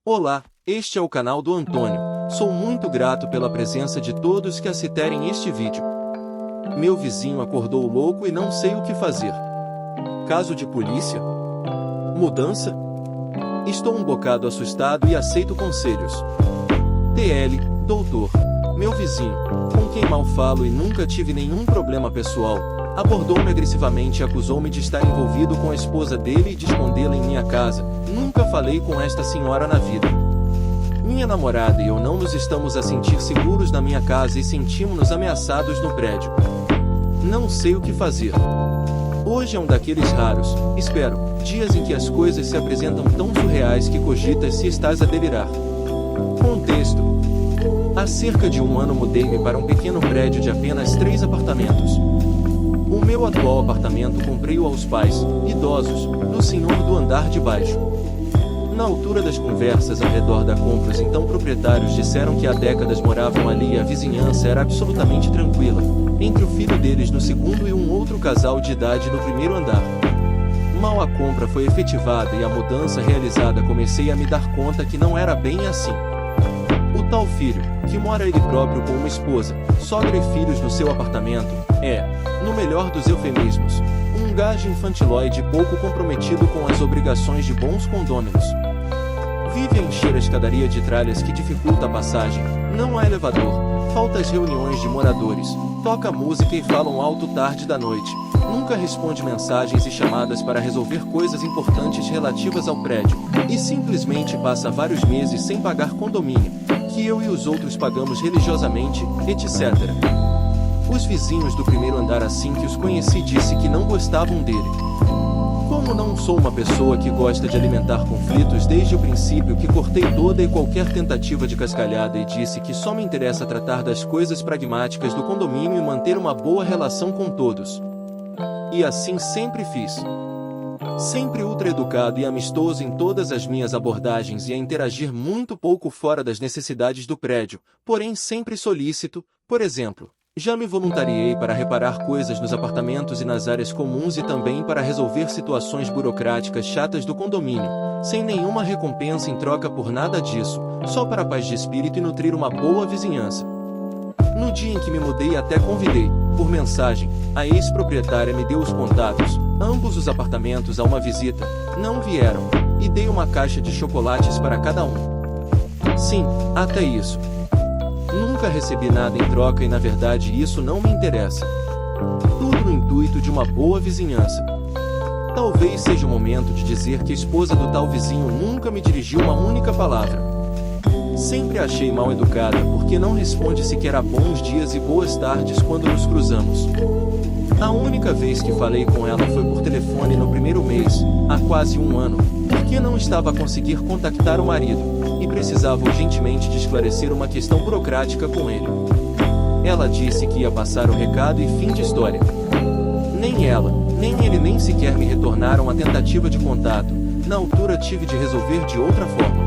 Olá, este é o canal do Antônio. Sou muito grato pela presença de todos que assistirem este vídeo. Meu vizinho acordou louco e não sei o que fazer. Caso de polícia? Mudança? Estou um bocado assustado e aceito conselhos. TL, doutor. Meu vizinho, com quem mal falo e nunca tive nenhum problema pessoal, abordou-me agressivamente e acusou-me de estar envolvido com a esposa dele e de escondê-la em minha casa. Nunca falei com esta senhora na vida. Minha namorada e eu não nos estamos a sentir seguros na minha casa e sentimos-nos ameaçados no prédio. Não sei o que fazer. Hoje é um daqueles raros, espero, dias em que as coisas se apresentam tão surreais que cogitas se estás a delirar. Contexto. Há cerca de um ano mudei-me para um pequeno prédio de apenas 3 apartamentos. O meu atual apartamento comprei-o aos pais, idosos, do senhor do andar de baixo. Na altura das conversas ao redor da compra, os então proprietários disseram que há décadas moravam ali e a vizinhança era absolutamente tranquila, entre o filho deles no segundo e um outro casal de idade no primeiro andar. Mal a compra foi efetivada e a mudança realizada, comecei a me dar conta que não era bem assim. O tal filho, que mora ele próprio com uma esposa, sogra e filhos no seu apartamento, é, no melhor dos eufemismos, um gajo infantiloide pouco comprometido com as obrigações de bons condôminos. Vive a encher a escadaria de tralhas que dificulta a passagem, não há elevador, falta as reuniões de moradores, toca música e falam alto tarde da noite, nunca responde mensagens e chamadas para resolver coisas importantes relativas ao prédio, e simplesmente passa vários meses sem pagar condomínio, que eu e os outros pagamos religiosamente, etc. Os vizinhos do primeiro andar, assim que os conheci, disse que não gostavam dele. Como não sou uma pessoa que gosta de alimentar conflitos desde o princípio, que cortei toda e qualquer tentativa de cascalhada e disse que só me interessa tratar das coisas pragmáticas do condomínio e manter uma boa relação com todos. E assim sempre fiz. Sempre ultra educado e amistoso em todas as minhas abordagens e a interagir muito pouco fora das necessidades do prédio, porém sempre solícito, por exemplo. Já me voluntariei para reparar coisas nos apartamentos e nas áreas comuns e também para resolver situações burocráticas chatas do condomínio, sem nenhuma recompensa em troca por nada disso, só para a paz de espírito e nutrir uma boa vizinhança. No dia em que me mudei, até convidei, por mensagem, a ex-proprietária me deu os contatos, ambos os apartamentos, a uma visita, não vieram, e dei uma caixa de chocolates para cada um. Sim, até isso. Nunca recebi nada em troca e na verdade isso não me interessa. Tudo no intuito de uma boa vizinhança. Talvez seja o momento de dizer que a esposa do tal vizinho nunca me dirigiu uma única palavra. Sempre a achei mal educada porque não responde sequer a bons dias e boas tardes quando nos cruzamos. A única vez que falei com ela foi por telefone no primeiro mês, há quase um ano, porque não estava a conseguir contactar o marido, e precisava urgentemente de esclarecer uma questão burocrática com ele. Ela disse que ia passar o recado e fim de história. Nem ela, nem ele nem sequer me retornaram a tentativa de contato, na altura tive de resolver de outra forma.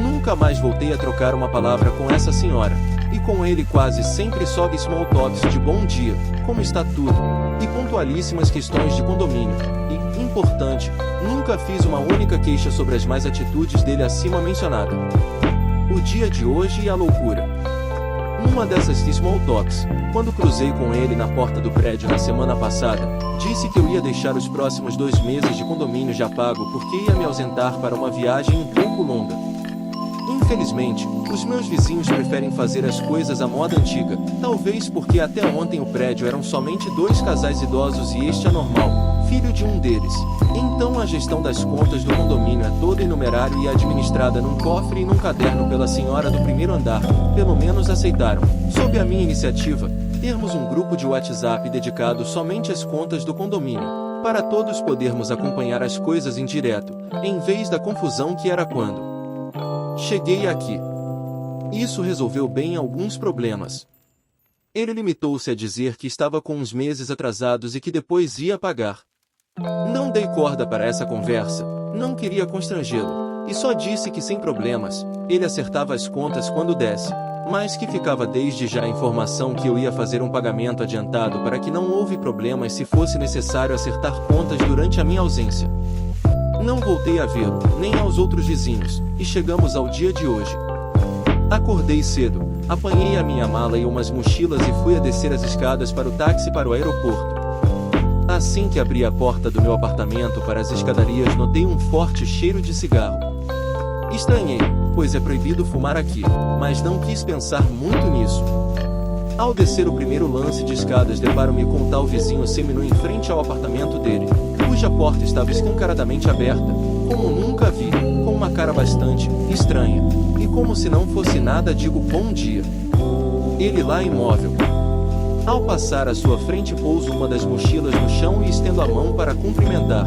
Nunca mais voltei a trocar uma palavra com essa senhora, e com ele quase sempre só small talks de bom dia, como está tudo, e pontualíssimas questões de condomínio, e, importante, nunca fiz uma única queixa sobre as más atitudes dele acima mencionada. O dia de hoje e a loucura. Numa dessas small talks, quando cruzei com ele na porta do prédio na semana passada, disse que eu ia deixar os próximos 2 meses de condomínio já pago porque ia me ausentar para uma viagem um pouco longa. Infelizmente, os meus vizinhos preferem fazer as coisas à moda antiga, talvez porque até ontem o prédio eram somente 2 casais idosos e este anormal, filho de um deles. Então a gestão das contas do condomínio é toda em numerário e administrada num cofre e num caderno pela senhora do primeiro andar. Pelo menos aceitaram, sob a minha iniciativa, termos um grupo de WhatsApp dedicado somente às contas do condomínio, para todos podermos acompanhar as coisas em direto, em vez da confusão que era quando cheguei aqui. Isso resolveu bem alguns problemas. Ele limitou-se a dizer que estava com uns meses atrasados e que depois ia pagar. Não dei corda para essa conversa, não queria constrangê-lo, e só disse que sem problemas, ele acertava as contas quando desse, mas que ficava desde já a informação que eu ia fazer um pagamento adiantado para que não houve problemas se fosse necessário acertar contas durante a minha ausência. Não voltei a vê-lo, nem aos outros vizinhos, e chegamos ao dia de hoje. Acordei cedo, apanhei a minha mala e umas mochilas e fui a descer as escadas para o táxi para o aeroporto. Assim que abri a porta do meu apartamento para as escadarias, notei um forte cheiro de cigarro. Estranhei, pois é proibido fumar aqui, mas não quis pensar muito nisso. Ao descer o primeiro lance de escadas, deparo-me com um tal vizinho seminu em frente ao apartamento dele, cuja porta estava escancaradamente aberta, como nunca vi, com uma cara bastante estranha, e como se não fosse nada digo bom dia. Ele lá imóvel. Ao passar à sua frente pouso uma das mochilas no chão e estendo a mão para cumprimentar.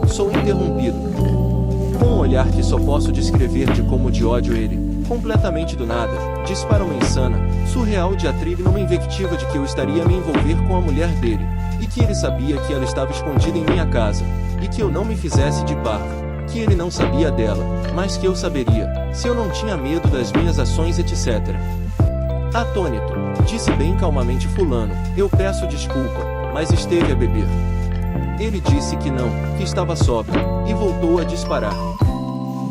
Sou interrompido. Com um olhar que só posso descrever de como de ódio ele, completamente do nada, dispara uma insana, surreal diatribe numa invectiva de que eu estaria a me envolver com a mulher dele, e que ele sabia que ela estava escondida em minha casa, e que eu não me fizesse de parvo, que ele não sabia dela, mas que eu saberia, se eu não tinha medo das minhas ações etc. Atônito, disse bem calmamente fulano, eu peço desculpa, mas esteve a beber. Ele disse que não, que estava sóbrio, e voltou a disparar.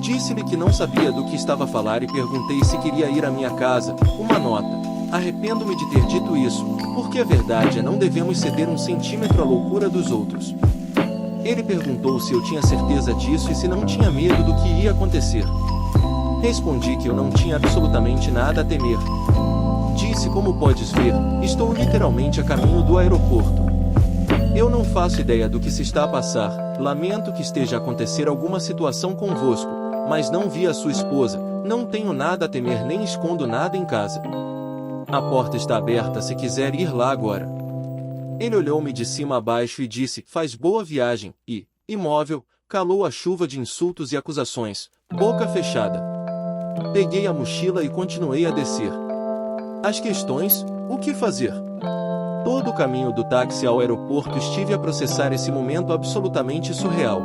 Disse-lhe que não sabia do que estava a falar e perguntei se queria ir à minha casa, uma nota. Arrependo-me de ter dito isso, porque a verdade é não devemos ceder um centímetro à loucura dos outros. Ele perguntou se eu tinha certeza disso e se não tinha medo do que ia acontecer. Respondi que eu não tinha absolutamente nada a temer. Disse: como podes ver, estou literalmente a caminho do aeroporto. Eu não faço ideia do que se está a passar, lamento que esteja a acontecer alguma situação convosco, mas não vi a sua esposa, não tenho nada a temer nem escondo nada em casa. A porta está aberta se quiser ir lá agora. Ele olhou-me de cima a baixo e disse: faz boa viagem, e, imóvel, calou a chuva de insultos e acusações, boca fechada. Peguei a mochila e continuei a descer. As questões, o que fazer? Todo o caminho do táxi ao aeroporto estive a processar esse momento absolutamente surreal.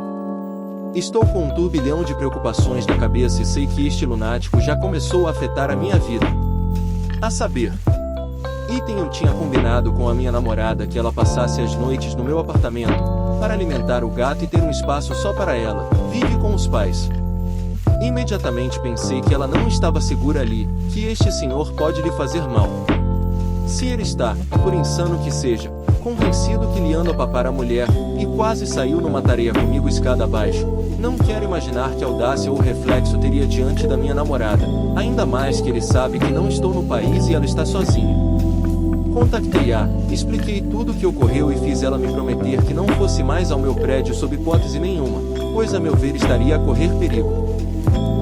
Estou com um turbilhão de preocupações na cabeça e sei que este lunático já começou a afetar a minha vida. A saber, item eu tinha combinado com a minha namorada que ela passasse as noites no meu apartamento, para alimentar o gato e ter um espaço só para ela, vive com os pais. Imediatamente pensei que ela não estava segura ali, que este senhor pode lhe fazer mal. Se ele está, por insano que seja, convencido que lhe ando a papar a mulher, e quase saiu numa tarefa comigo escada abaixo, não quero imaginar que audácia ou reflexo teria diante da minha namorada, ainda mais que ele sabe que não estou no país e ela está sozinha. Contactei-a, expliquei tudo o que ocorreu e fiz ela me prometer que não fosse mais ao meu prédio sob hipótese nenhuma, pois a meu ver estaria a correr perigo.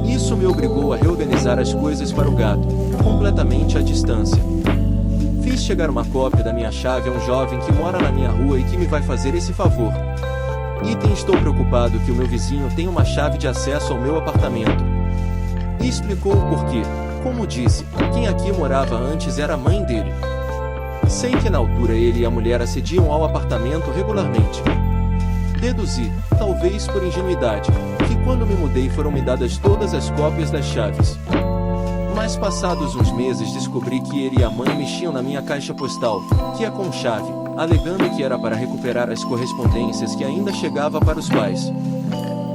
Isso me obrigou a reorganizar as coisas para o gato, completamente à distância. Fiz chegar uma cópia da minha chave a um jovem que mora na minha rua e que me vai fazer esse favor. Item estou preocupado que o meu vizinho tem uma chave de acesso ao meu apartamento. E explicou o porquê. Como disse, quem aqui morava antes era a mãe dele. Sei que na altura ele e a mulher acediam ao apartamento regularmente. Deduzi, talvez por ingenuidade, que quando me mudei foram me dadas todas as cópias das chaves. Mas passados uns meses descobri que ele e a mãe mexiam na minha caixa postal, que é com chave, alegando que era para recuperar as correspondências que ainda chegava para os pais.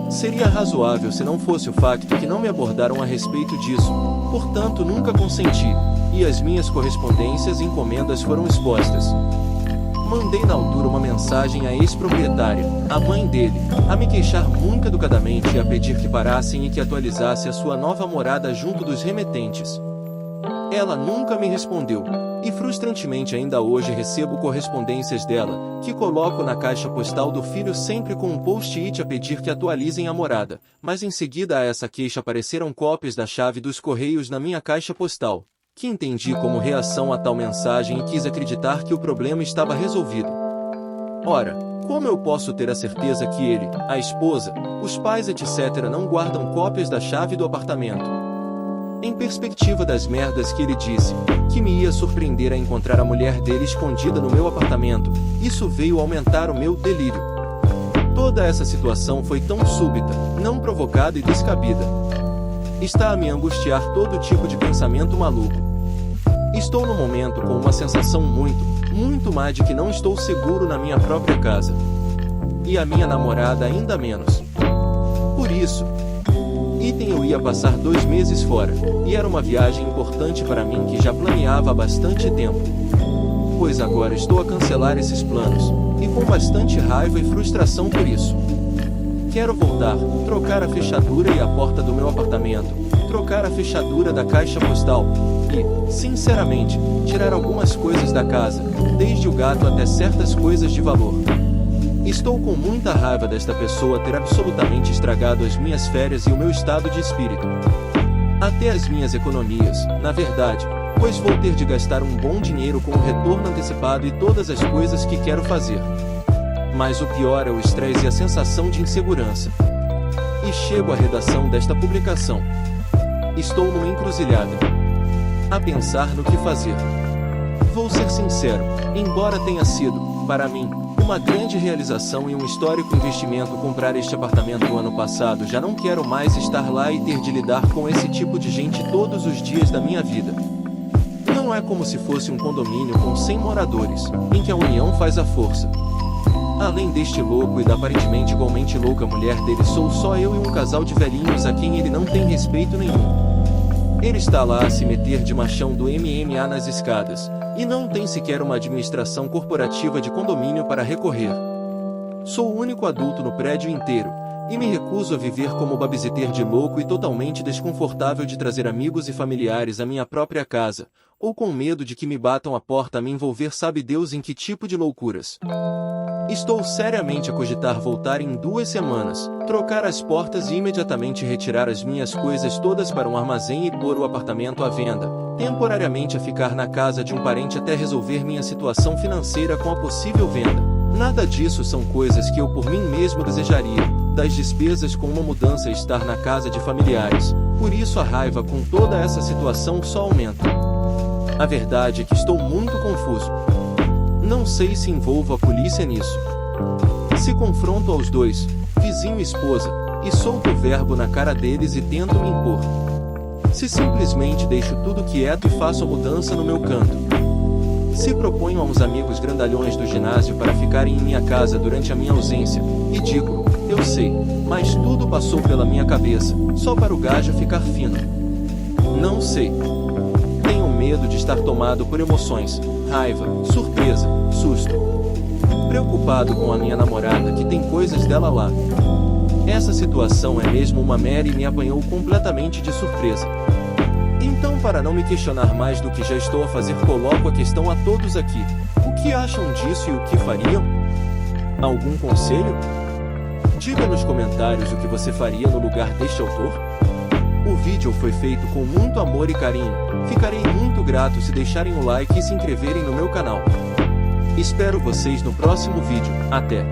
Seria razoável se não fosse o facto que não me abordaram a respeito disso, portanto nunca consenti, e as minhas correspondências e encomendas foram expostas. Mandei na altura uma mensagem à ex-proprietária, a mãe dele, a me queixar muito educadamente e a pedir que parassem e que atualizasse a sua nova morada junto dos remetentes. Ela nunca me respondeu, e frustrantemente ainda hoje recebo correspondências dela, que coloco na caixa postal do filho sempre com um post-it a pedir que atualizem a morada, mas em seguida a essa queixa apareceram cópias da chave dos correios na minha caixa postal, que entendi como reação a tal mensagem e quis acreditar que o problema estava resolvido. Ora, como eu posso ter a certeza que ele, a esposa, os pais etc. não guardam cópias da chave do apartamento? Em perspectiva das merdas que ele disse, que me ia surpreender a encontrar a mulher dele escondida no meu apartamento, isso veio aumentar o meu delírio. Toda essa situação foi tão súbita, não provocada e descabida. Está a me angustiar todo tipo de pensamento maluco. Estou no momento com uma sensação muito má de que não estou seguro na minha própria casa. E a minha namorada ainda menos. Por isso, eu ia passar 2 meses fora, e era uma viagem importante para mim que já planeava há bastante tempo. Pois agora estou a cancelar esses planos, e com bastante raiva e frustração por isso. Quero voltar, trocar a fechadura e a porta do meu apartamento, trocar a fechadura da caixa postal e, sinceramente, tirar algumas coisas da casa, desde o gato até certas coisas de valor. Estou com muita raiva desta pessoa ter absolutamente estragado as minhas férias e o meu estado de espírito. Até as minhas economias, na verdade, pois vou ter de gastar um bom dinheiro com o retorno antecipado e todas as coisas que quero fazer. Mas o pior é o estresse e a sensação de insegurança. E chego à redação desta publicação. Estou numa encruzilhada. A pensar no que fazer. Vou ser sincero, embora tenha sido, para mim, uma grande realização e um histórico investimento comprar este apartamento o ano passado, já não quero mais estar lá e ter de lidar com esse tipo de gente todos os dias da minha vida. Não é como se fosse um condomínio com 100 moradores, em que a união faz a força. Além deste louco e da aparentemente igualmente louca mulher dele, sou só eu e um casal de velhinhos a quem ele não tem respeito nenhum. Ele está lá a se meter de machão do MMA nas escadas, e não tem sequer uma administração corporativa de condomínio para recorrer. Sou o único adulto no prédio inteiro, e me recuso a viver como babysitter de louco e totalmente desconfortável de trazer amigos e familiares à minha própria casa, ou com medo de que me batam a porta a me envolver sabe Deus em que tipo de loucuras. Estou seriamente a cogitar voltar em 2 semanas, trocar as portas e imediatamente retirar as minhas coisas todas para um armazém e pôr o apartamento à venda, temporariamente a ficar na casa de um parente até resolver minha situação financeira com a possível venda. Nada disso são coisas que eu por mim mesmo desejaria, das despesas com uma mudança e estar na casa de familiares, por isso a raiva com toda essa situação só aumenta. A verdade é que estou muito confuso. Não sei se envolvo a polícia nisso. Se confronto aos dois, vizinho e esposa, e solto o verbo na cara deles e tento me impor. Se simplesmente deixo tudo quieto e faço a mudança no meu canto. Se proponho a uns amigos grandalhões do ginásio para ficarem em minha casa durante a minha ausência, ridículo, eu sei, mas tudo passou pela minha cabeça, só para o gajo ficar fino. Não sei. Tenho medo de estar tomado por emoções, raiva, surpresa, susto. Preocupado com a minha namorada que tem coisas dela lá. Essa situação é mesmo uma mera e me apanhou completamente de surpresa. Então, para não me questionar mais do que já estou a fazer, coloco a questão a todos aqui. O que acham disso e o que fariam? Algum conselho? Diga nos comentários o que você faria no lugar deste autor. O vídeo foi feito com muito amor e carinho. Ficarei muito grato se deixarem o like e se inscreverem no meu canal. Espero vocês no próximo vídeo. Até!